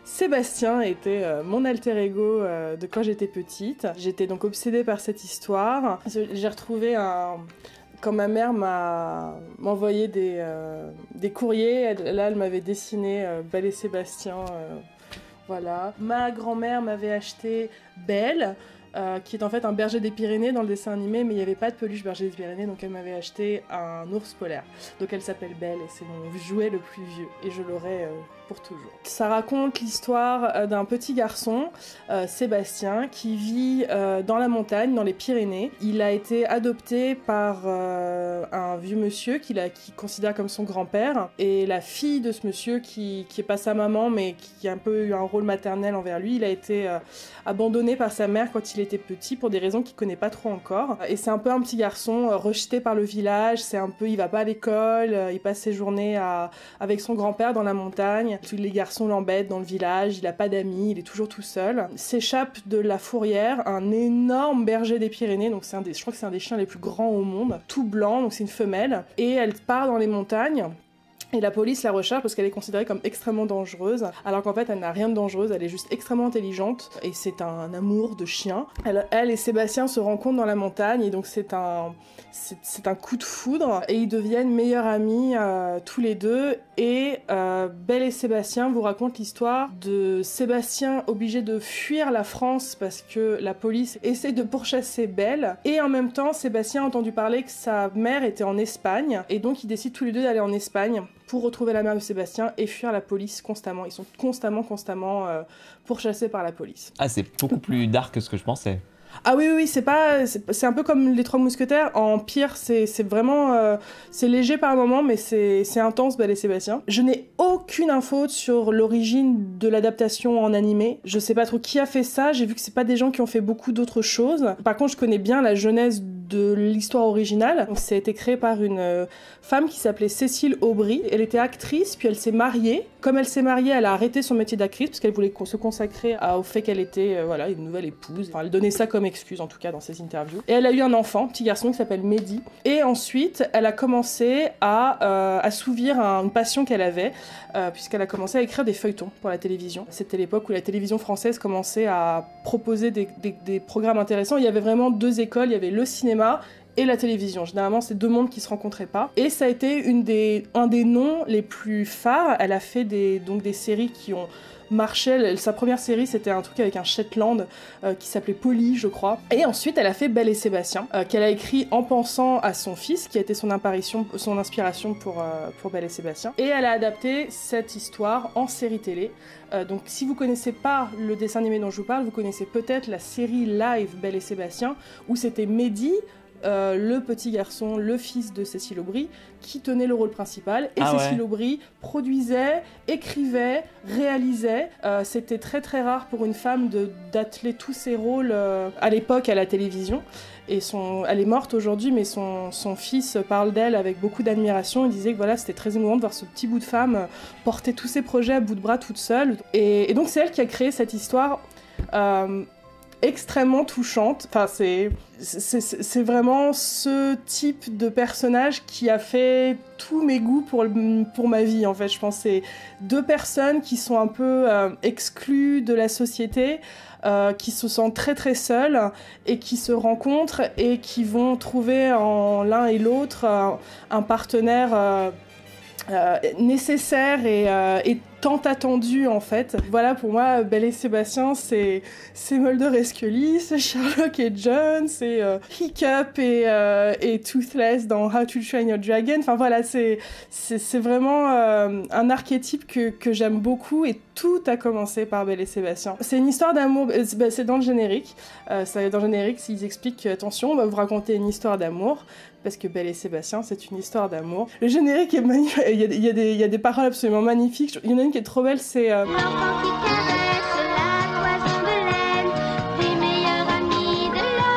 Sébastien était mon alter ego de quand j'étais petite. J'étais donc obsédée par cette histoire. J'ai retrouvé quand ma mère m'a envoyé des courriers, elle m'avait dessiné Belle et Sébastien. Voilà. Ma grand-mère m'avait acheté Belle, qui est en fait un berger des Pyrénées dans le dessin animé, mais il n'y avait pas de peluche berger des Pyrénées, donc elle m'avait acheté un ours polaire. Donc elle s'appelle Belle et c'est mon jouet le plus vieux, et je l'aurai pour toujours. Ça raconte l'histoire d'un petit garçon, Sébastien, qui vit dans la montagne, dans les Pyrénées. Il a été adopté par un vieux monsieur qu'il considère comme son grand-père, et la fille de ce monsieur, qui est pas sa maman, mais qui a un peu eu un rôle maternel envers lui, il a été abandonné par sa mère quand il était petit, pour des raisons qu'il connaît pas trop encore. Et c'est un peu un petit garçon rejeté par le village, il va pas à l'école, il passe ses journées avec son grand-père dans la montagne. Tous les garçons l'embêtent dans le village, il a pas d'amis, il est toujours tout seul. S'échappe de la fourrière un énorme berger des Pyrénées, donc je crois que c'est un des chiens les plus grands au monde, tout blanc, donc c'est une femelle, et elle part dans les montagnes Et la police la recherche parce qu'elle est considérée comme extrêmement dangereuse, alors qu'en fait elle n'a rien de dangereuse, elle est juste extrêmement intelligente et c'est un amour de chien. Elle et Sébastien se rencontrent dans la montagne et donc c'est un coup de foudre et ils deviennent meilleurs amis tous les deux. Et Belle et Sébastien vous racontent l'histoire de Sébastien obligé de fuir la France parce que la police essaie de pourchasser Belle, et en même temps Sébastien a entendu parler que sa mère était en Espagne et donc ils décident tous les deux d'aller en Espagne pour retrouver la mère de Sébastien et fuir la police constamment. Ils sont constamment pourchassés par la police. Ah, c'est beaucoup plus dark que ce que je pensais. Ah oui, c'est un peu comme les Trois Mousquetaires, en pire, c'est vraiment... c'est léger par moment, mais c'est intense, Belle et Sébastien. Je n'ai aucune info sur l'origine de l'adaptation en animé. Je sais pas trop qui a fait ça, j'ai vu que c'est pas des gens qui ont fait beaucoup d'autres choses. Par contre, je connais bien la genèse de l'histoire originale. Donc, ça a été créé par une femme qui s'appelait Cécile Aubry. Elle était actrice, puis elle s'est mariée. Comme elle s'est mariée, elle a arrêté son métier d'actrice parce qu'elle voulait se consacrer au fait qu'elle était une nouvelle épouse. Enfin, elle donnait ça comme excuse, en tout cas, dans ses interviews. Et elle a eu un enfant, un petit garçon qui s'appelle Mehdi. Et ensuite, elle a commencé à assouvir une passion qu'elle avait, puisqu'elle a commencé à écrire des feuilletons pour la télévision. C'était l'époque où la télévision française commençait à proposer des programmes intéressants. Il y avait vraiment deux écoles, il y avait le cinéma et la télévision. Généralement, c'est deux mondes qui se rencontraient pas. Et ça a été un des noms les plus phares. Elle a fait des séries qui ont marché. Sa première série, c'était un truc avec un Shetland qui s'appelait Polly, je crois. Et ensuite, elle a fait Belle et Sébastien, qu'elle a écrit en pensant à son fils, qui a été son inspiration pour Belle et Sébastien. Et elle a adapté cette histoire en série télé. Donc, si vous connaissez pas le dessin animé dont je vous parle, vous connaissez peut-être la série live Belle et Sébastien, où c'était Mehdi, le petit garçon, le fils de Cécile Aubry, qui tenait le rôle principal. Et Cécile Aubry produisait, écrivait, réalisait. C'était très très rare pour une femme d'atteler tous ses rôles à l'époque à la télévision. Et elle est morte aujourd'hui, mais son fils parle d'elle avec beaucoup d'admiration. Il disait que voilà, c'était très émouvant de voir ce petit bout de femme porter tous ses projets à bout de bras toute seule. Et donc c'est elle qui a créé cette histoire extrêmement touchante. Enfin, c'est vraiment ce type de personnage qui a fait tous mes goûts pour ma vie, en fait. Je pense que c'est deux personnes qui sont un peu exclues de la société, qui se sentent très très seules et qui se rencontrent et qui vont trouver en l'un et l'autre un partenaire nécessaire et tant attendu, en fait. Voilà, pour moi, Belle et Sébastien, c'est Mulder et Scully, c'est Sherlock et John, c'est Hiccup et Toothless dans How to Train Your Dragon. Enfin voilà, c'est vraiment un archétype que j'aime beaucoup, et tout a commencé par Belle et Sébastien. C'est une histoire d'amour, c'est dans le générique. Dans le générique, ils expliquent, attention, on va vous raconter une histoire d'amour, parce que Belle et Sébastien, c'est une histoire d'amour. Le générique est magnifique, il y a des paroles absolument magnifiques. Il y en a une qui est trop belle, c'est... L'enfant qui caresse la toison de laine, des meilleurs amis de l'homme.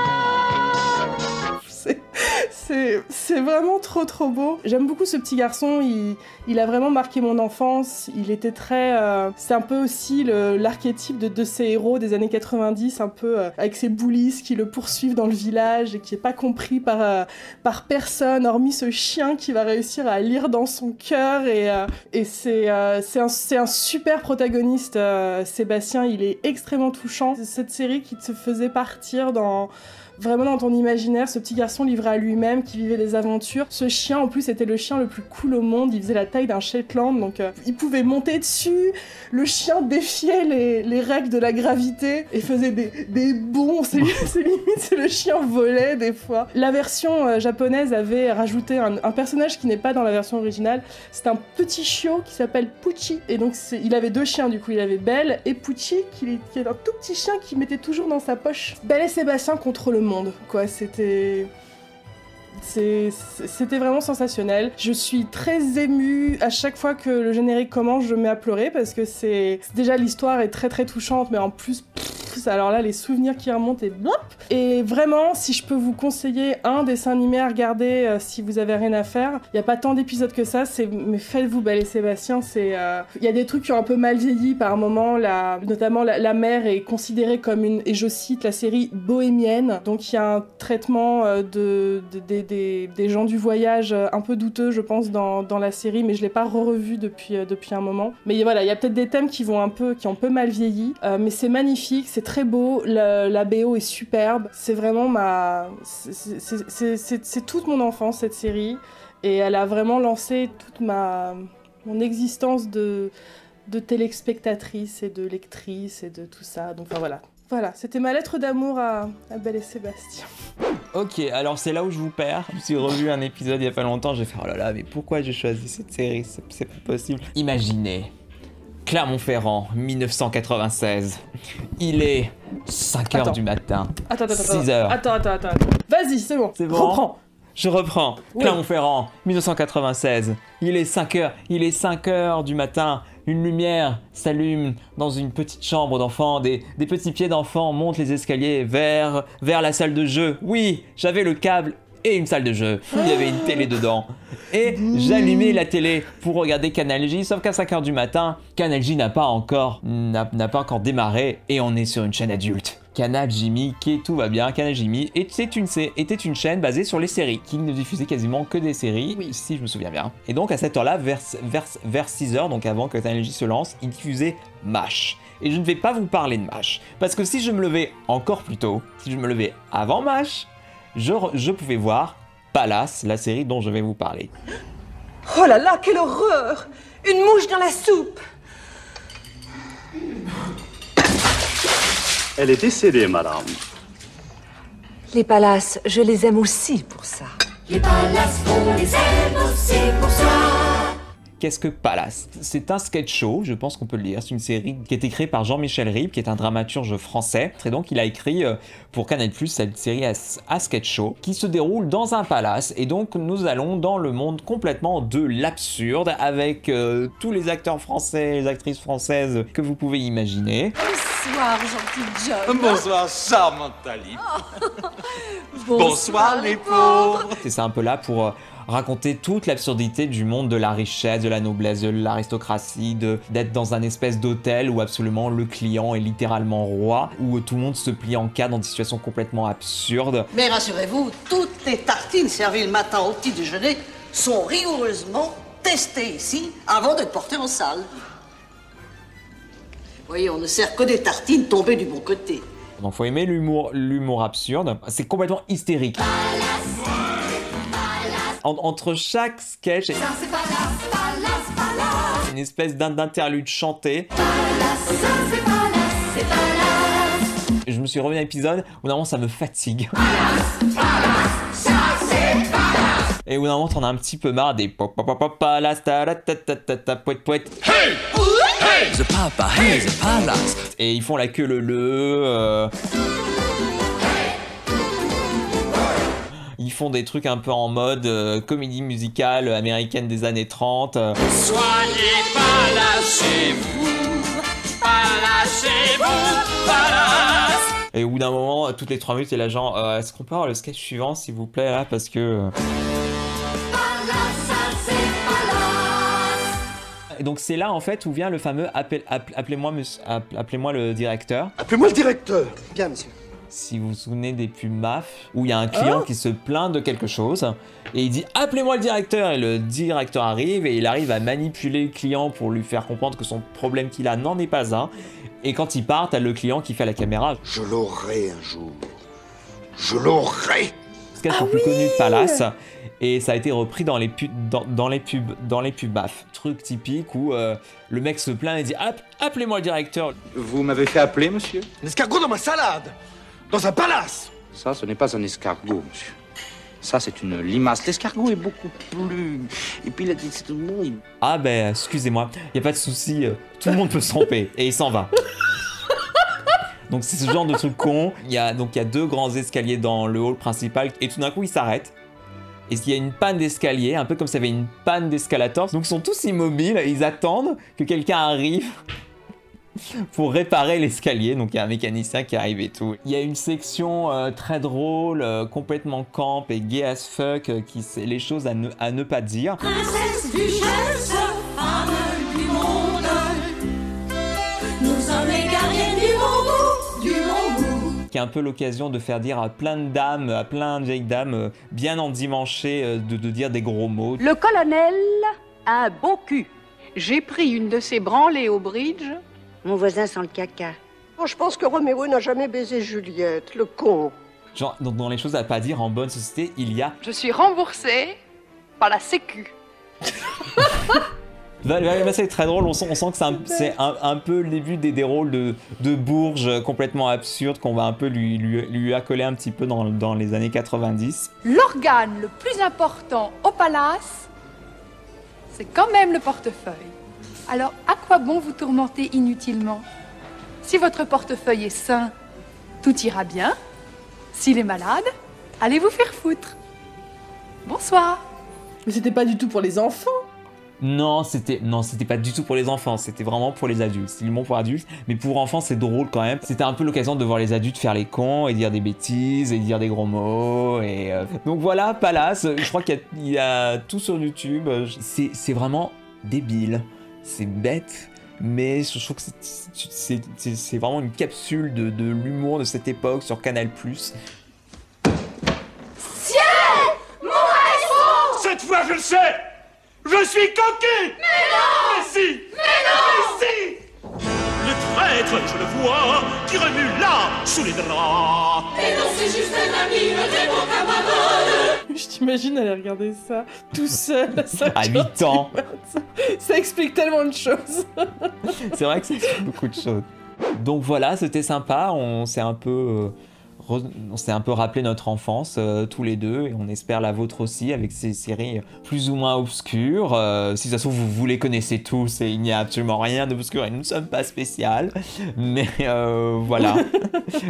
C'est vraiment trop trop beau. J'aime beaucoup ce petit garçon, il a vraiment marqué mon enfance. Il était très... c'est un peu aussi l'archétype de ces héros des années 90, un peu avec ses bullies qui le poursuivent dans le village et qui n'est pas compris par personne, hormis ce chien qui va réussir à lire dans son cœur. Et c'est un super protagoniste, Sébastien. Il est extrêmement touchant. C'est cette série qui te faisait partir vraiment dans ton imaginaire, ce petit garçon livré à lui-même qui vivait des aventures. Ce chien, en plus, était le chien le plus cool au monde. Il faisait la taille d'un Shetland, donc il pouvait monter dessus. Le chien défiait les règles de la gravité et faisait des bonds. C'est limite, le chien volait des fois. La version japonaise avait rajouté un personnage qui n'est pas dans la version originale. C'est un petit chiot qui s'appelle Pucci. Et donc, il avait deux chiens, du coup. Il avait Belle et Pucci, qui est un tout petit chien qu'il mettait toujours dans sa poche. Belle et Sébastien contre le monde, quoi. C'était vraiment sensationnel. Je suis très émue à chaque fois que le générique commence, je me mets à pleurer parce que déjà l'histoire est très très touchante, mais en plus alors là, les souvenirs qui remontent et blop. Et vraiment, si je peux vous conseiller un dessin animé à regarder si vous avez rien à faire, il n'y a pas tant d'épisodes que ça, mais faites-vous Belle et Sébastien, il y a des trucs qui ont un peu mal vieilli par moment, notamment la mère est considérée comme une, et je cite la série bohémienne, donc il y a un traitement des gens du voyage un peu douteux, je pense, dans la série, mais je l'ai pas revu depuis un moment. Mais voilà, il y a peut-être des thèmes qui ont un peu mal vieilli, mais c'est magnifique, c'est très beau, la BO est superbe, c'est vraiment c'est toute mon enfance cette série, et elle a vraiment lancé toute mon existence de téléspectatrice et de lectrice et de tout ça, donc enfin voilà. Voilà, c'était ma lettre d'amour à Belle et Sébastien. Ok, alors c'est là où je vous perds. Je me suis revu un épisode il y a pas longtemps, j'ai fait oh là là, mais pourquoi j'ai choisi cette série? C'est pas possible. Imaginez, Clermont-Ferrand, 1996. Il est 5h du matin. Attends. 6h. Attends. Vas-y, c'est bon. Reprends. Je reprends. Oui. Clermont-Ferrand, 1996. Il est 5h du matin. Une lumière s'allume dans une petite chambre d'enfant. Des petits pieds d'enfant montent les escaliers vers la salle de jeu. Oui, j'avais le câble et une salle de jeu. Il y avait une télé dedans. Et j'allumais la télé pour regarder Canal J, sauf qu'à 5h du matin, Canal J n'a pas encore démarré et on est sur une chaîne adulte. Canal Jimmy, tout va bien. Canal Jimmy était une chaîne basée sur les séries, qui ne diffusait quasiment que des séries, oui, si je me souviens bien. Et donc à cette heure-là, vers 6h, donc avant que Canal J se lance, il diffusait MASH. Et je ne vais pas vous parler de MASH, parce que si je me levais encore plus tôt, si je me levais avant MASH, je pouvais voir Palace, la série dont je vais vous parler. Oh là là, quelle horreur! Une mouche dans la soupe! Elle est décédée, madame. Les palaces, je les aime aussi pour ça. Les palaces, on les aime aussi pour ça. Qu'est-ce que Palace? C'est un sketch show, je pense qu'on peut le dire. C'est une série qui a été créée par Jean-Michel Ribes, qui est un dramaturge français. Et donc il a écrit pour Canal+ cette série à sketch show qui se déroule dans un palace. Et donc nous allons dans le monde complètement de l'absurde avec tous les acteurs français, les actrices françaises que vous pouvez imaginer. Bonsoir, gentil John. Bonsoir, charmante Ali. Oh. Bonsoir, les pauvres. C'est un peu là pour raconter toute l'absurdité du monde de la richesse, de la noblesse, de l'aristocratie, d'être dans un espèce d'hôtel où absolument le client est littéralement roi, où tout le monde se plie en quatre dans des situations complètement absurdes. Mais rassurez-vous, toutes les tartines servies le matin au petit déjeuner sont rigoureusement testées ici avant d'être portées en salle. Vous voyez, on ne sert que des tartines tombées du bon côté. Donc faut aimer l'humour absurde, c'est complètement hystérique. Entre chaque sketch, une espèce d'interlude chanté. Je me suis revenu à l'épisode où normalement ça me fatigue. Et où normalement t'en as un petit peu marre des palace, poète poète. Hey! Hey! The papa, hey, the palace. Et ils font la queue le. Ils font des trucs un peu en mode comédie musicale américaine des années 30. Soyez pas lâchez-vous, palace. Et au bout d'un moment, toutes les 3 minutes, c'est là genre, est-ce qu'on peut avoir le sketch suivant s'il vous plaît là, parce que... Et donc c'est là en fait où vient le fameux appelez-moi le directeur. Appelez-moi le directeur. Bien monsieur. Si vous vous souvenez des pubs MAF, où il y a un client qui se plaint de quelque chose, et il dit « Appelez-moi le directeur !» Et le directeur arrive, et il arrive à manipuler le client pour lui faire comprendre que son problème qu'il a n'en est pas un. Et quand il part, t'as le client qui fait à la caméra « Je l'aurai un jour. Je l'aurai !» C'est le plus connu de Palace, et ça a été repris dans les pubs MAF. Truc typique où le mec se plaint et dit « Appelez-moi le directeur !» Vous m'avez fait appeler, monsieur? L'escargot dans ma salade! Dans un palace! Ça, ce n'est pas un escargot, monsieur. Ça, c'est une limace. L'escargot est beaucoup plus... Et puis, c'est tout le monde... Ah ben, excusez-moi, y a pas de souci, tout le monde peut se tromper, et il s'en va. Donc c'est ce genre de truc con. Il y a 2 grands escaliers dans le hall principal, et tout d'un coup, ils s'arrêtent. Et il y a une panne d'escalier, un peu comme s'il y avait une panne d'escalator. Donc ils sont tous immobiles, ils attendent que quelqu'un arrive pour réparer l'escalier. Donc il y a un mécanicien qui arrive et tout. Il y a une section très drôle, complètement camp et gay as fuck, qui c'est les choses à ne pas dire. Princesse, duchesse, femme du monde, nous sommes les gardiennes du bon goût, du bon goût. Qui est un peu l'occasion de faire dire à plein de dames, à plein de vieilles dames bien endimanchées de dire des gros mots. Le colonel a un beau cul. J'ai pris une de ses branlées au bridge. Mon voisin sent le caca. Oh, je pense que Roméo n'a jamais baisé Juliette, le con. Genre, dans les choses à pas dire en bonne société, il y a... Je suis remboursée par la sécu. C'est très drôle, on sent que c'est un peu le début des rôles de bourges complètement absurdes qu'on va un peu lui accoler un petit peu dans les années 90. L'organe le plus important au palace, c'est quand même le portefeuille. Alors, à quoi bon vous tourmenter inutilement? Si votre portefeuille est sain, tout ira bien. S'il est malade, allez vous faire foutre. Bonsoir. Mais c'était pas du tout pour les enfants. Non, c'était pas du tout pour les enfants, c'était vraiment pour les adultes. C'était bon pour adultes, mais pour enfants c'est drôle quand même. C'était un peu l'occasion de voir les adultes faire les cons et dire des bêtises et dire des gros mots. Et donc voilà, Palace, je crois qu'il y a tout sur YouTube. C'est vraiment débile, c'est bête, mais je trouve que c'est vraiment une capsule de l'humour de cette époque sur Canal+. Ciel, mon maestro! Cette fois je le sais! Je suis coquille! Mais non! Mais si! Mais non! Mais si! Le traître, je le vois, qui remue là, sous les draps! Mais non, c'est juste un ami, un très bon camarade! Je t'imagine aller regarder ça tout seul à 8 ans. Ça explique tellement de choses. C'est vrai que ça explique beaucoup de choses. Donc voilà, c'était sympa, on s'est un peu rappelé notre enfance tous les deux et on espère la vôtre aussi avec ces séries plus ou moins obscures. Si ça se trouve vous les connaissez tous et il n'y a absolument rien d'obscur et nous ne sommes pas spéciales. Mais voilà.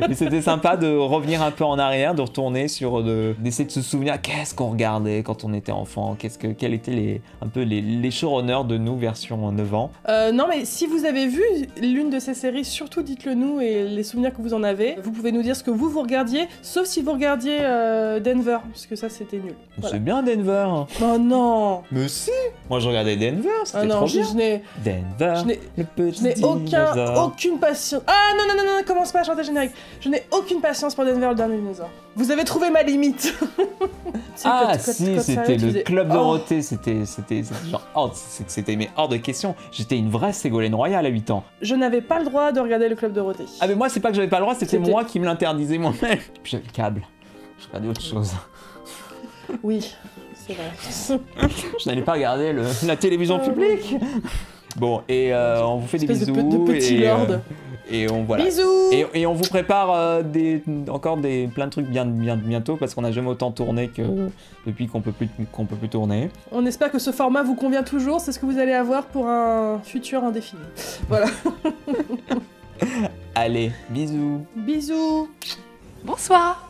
Mais c'était sympa de revenir un peu en arrière, de retourner d'essayer de se souvenir qu'est-ce qu'on regardait quand on était enfant, quels étaient les showrunners de nous version 9 ans. Non mais si vous avez vu l'une de ces séries, surtout dites-le nous et les souvenirs que vous en avez. Vous pouvez nous dire ce que vous regardiez, sauf si vous regardiez Denver, parce que ça c'était nul. Voilà. C'est bien Denver. Oh non. Mais si. Moi je regardais Denver, c'était trop bien. Denver, le petit je n'ai aucune patience. Ah non, commence pas à chanter générique. Je n'ai aucune patience pour Denver, le dernier dinosaure. Vous avez trouvé ma limite. Si, c'était le Club Dorothée, c'était genre, c'était mais hors de question. J'étais une vraie Ségolène Royal à 8 ans. Je n'avais pas le droit de regarder le Club Dorothée. Ah mais moi c'est pas que j'avais pas le droit, c'était moi qui me l'interdisais moi-même. Puis j'avais le câble, je regardais autre chose. Oui, c'est vrai. Je n'allais pas regarder la télévision publique. Bon, et on vous fait des bisous. De petits lords. Et on voilà. Bisous. Et on vous prépare encore plein de trucs bien bientôt parce qu'on n'a jamais autant tourné que depuis qu'on peut plus tourner. On espère que ce format vous convient toujours, c'est ce que vous allez avoir pour un futur indéfini. Voilà. Allez, bisous. Bisous. Bonsoir.